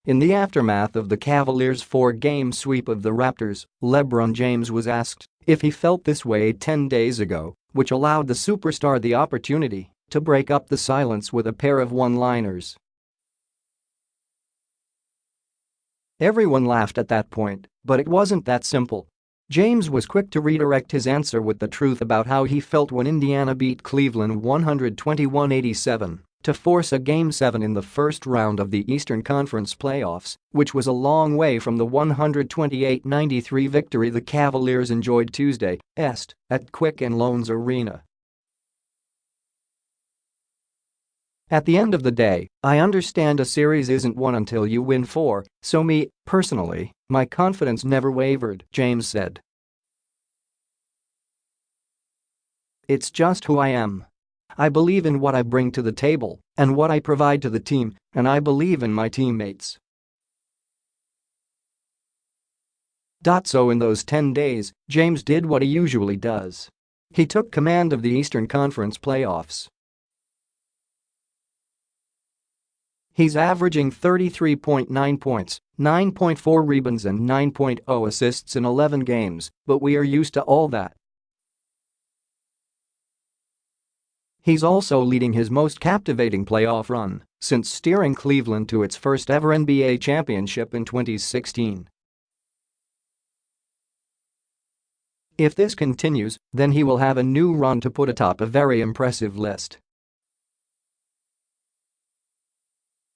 In the aftermath of the Cavaliers' 4-game sweep of the Raptors, LeBron James was asked if he felt this way 10 days ago, which allowed the superstar the opportunity to break up the silence with a pair of one-liners. Everyone laughed at that point, but it wasn't that simple. James was quick to redirect his answer with the truth about how he felt when Indiana beat Cleveland 121-87 to force a Game 7 in the first round of the Eastern Conference playoffs, which was a long way from the 128-93 victory the Cavaliers enjoyed Tuesday, AEST, at Quicken Loans Arena. At the end of the day, I understand a series isn't won until you win 4, so me, personally, my confidence never wavered, James said. It's just who I am. I believe in what I bring to the table and what I provide to the team, and I believe in my teammates. So in those 10 days, James did what he usually does. He took command of the Eastern Conference playoffs. He's averaging 33.9 points, 9.4 rebounds and 9.0 assists in 11 games, but we are used to all that. He's also leading his most captivating playoff run since steering Cleveland to its first ever NBA championship in 2016. If this continues, then he will have a new run to put atop a very impressive list.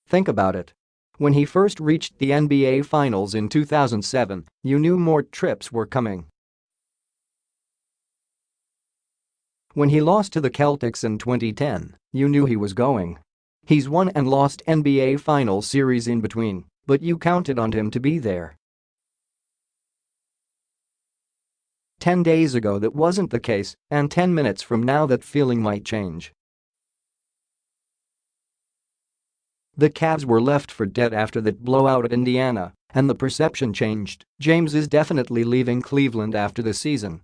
Think about it. When he first reached the NBA Finals in 2007, you knew more trips were coming. When he lost to the Celtics in 2010, you knew he was going. He's won and lost NBA Finals series in between, but you counted on him to be there. 10 days ago that wasn't the case, and 10 minutes from now that feeling might change. The Cavs were left for dead after that blowout at Indiana, and the perception changed. James is definitely leaving Cleveland after the season.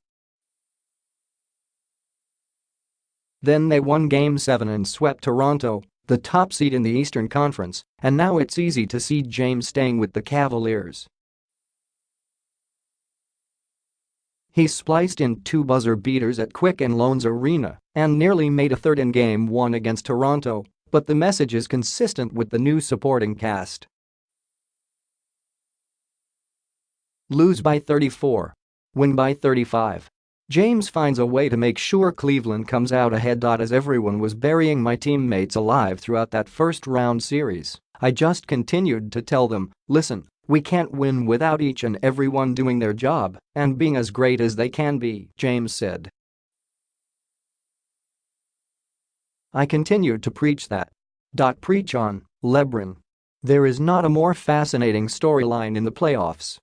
Then they won Game 7 and swept Toronto, the top seed in the Eastern Conference, and now it's easy to see James staying with the Cavaliers. He spliced in 2 buzzer beaters at Quicken Loans Arena and nearly made a third in Game 1 against Toronto, but the message is consistent with the new supporting cast. Lose by 34. Win by 35. James finds a way to make sure Cleveland comes out ahead. As everyone was burying my teammates alive throughout that first-round series, I just continued to tell them, listen, we can't win without each and everyone doing their job and being as great as they can be, James said. I continued to preach that. Preach on, LeBron. There is not a more fascinating storyline in the playoffs.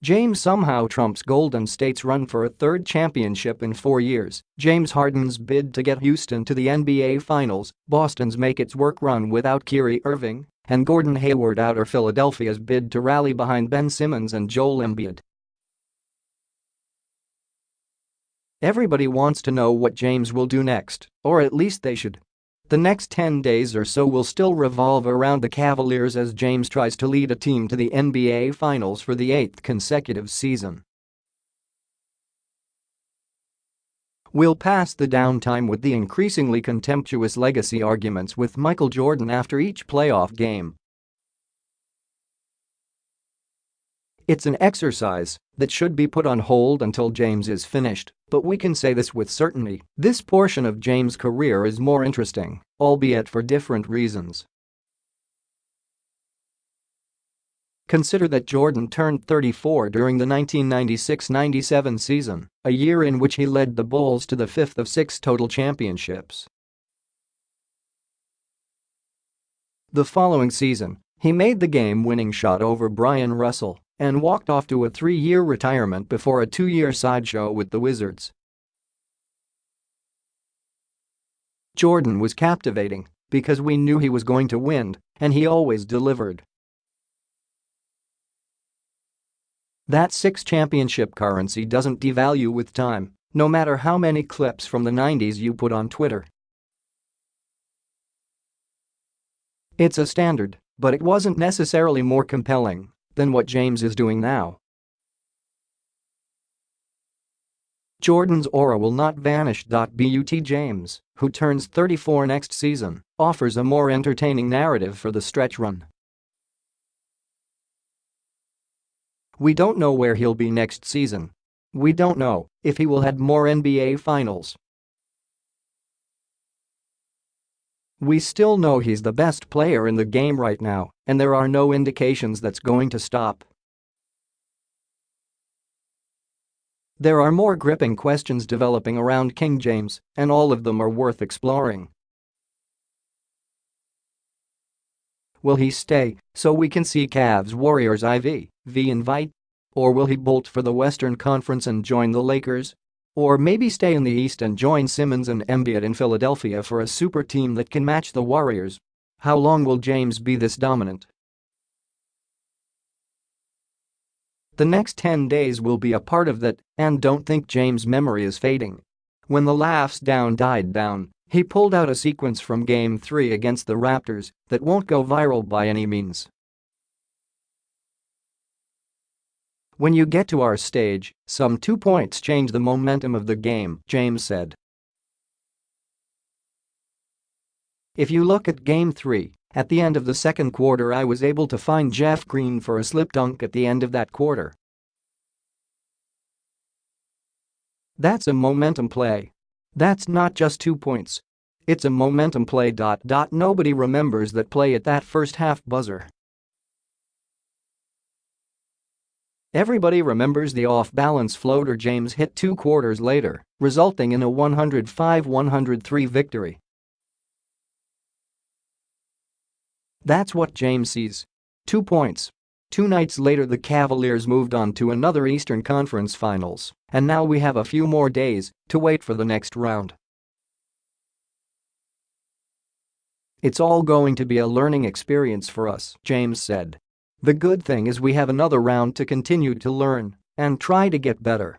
James somehow trumps Golden State's run for a third championship in 4 years, James Harden's bid to get Houston to the NBA Finals, Boston's make its work run without Kyrie Irving, and Gordon Hayward out or Philadelphia's bid to rally behind Ben Simmons and Joel Embiid. Everybody wants to know what James will do next, or at least they should. The next 10 days or so will still revolve around the Cavaliers as James tries to lead a team to the NBA Finals for the 8th consecutive season. We'll pass the downtime with the increasingly contemptuous legacy arguments with Michael Jordan after each playoff game. It's an exercise that should be put on hold until James is finished, but we can say this with certainty, this portion of James' career is more interesting, albeit for different reasons. Consider that Jordan turned 34 during the 1996-97 season, a year in which he led the Bulls to the 5th of 6 total championships. The following season, he made the game-winning shot over Brian Russell and walked off to a 3-year retirement before a 2-year sideshow with the Wizards. Jordan was captivating because we knew he was going to win, and he always delivered. That 6-championship currency doesn't devalue with time, no matter how many clips from the 90s you put on Twitter. It's a standard, but it wasn't necessarily more compelling than what James is doing now. Jordan's aura will not vanish. But James, who turns 34 next season, offers a more entertaining narrative for the stretch run. We don't know where he'll be next season. We don't know if he will head more NBA finals. We still know he's the best player in the game right now, and there are no indications that's going to stop. There are more gripping questions developing around King James, and all of them are worth exploring. Will he stay so we can see Cavs Warriors IV invite? Or will he bolt for the Western Conference and join the Lakers? Or maybe stay in the East and join Simmons and Embiid in Philadelphia for a super team that can match the Warriors? How long will James be this dominant? The next 10 days will be a part of that, and don't think James' memory is fading. When the laughs died down, he pulled out a sequence from Game 3 against the Raptors that won't go viral by any means. When you get to our stage, some 2 points change the momentum of the game, James said. If you look at Game 3, at the end of the second quarter I was able to find Jeff Green for a slip dunk at the end of that quarter. That's a momentum play. That's not just 2 points. It's a momentum play. Nobody remembers that play at that first half buzzer. Everybody remembers the off-balance floater James hit 2 quarters later, resulting in a 105-103 victory. That's what James sees. 2 points. 2 nights later the Cavaliers moved on to another Eastern Conference Finals, and now we have a few more days to wait for the next round. It's all going to be a learning experience for us, James said. The good thing is we have another round to continue to learn and try to get better.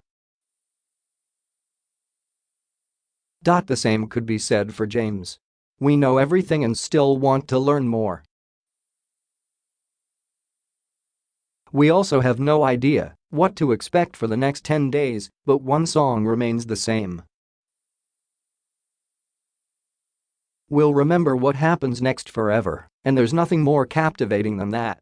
The same could be said for James. We know everything and still want to learn more. We also have no idea what to expect for the next 10 days, but one song remains the same. We'll remember what happens next forever, and there's nothing more captivating than that.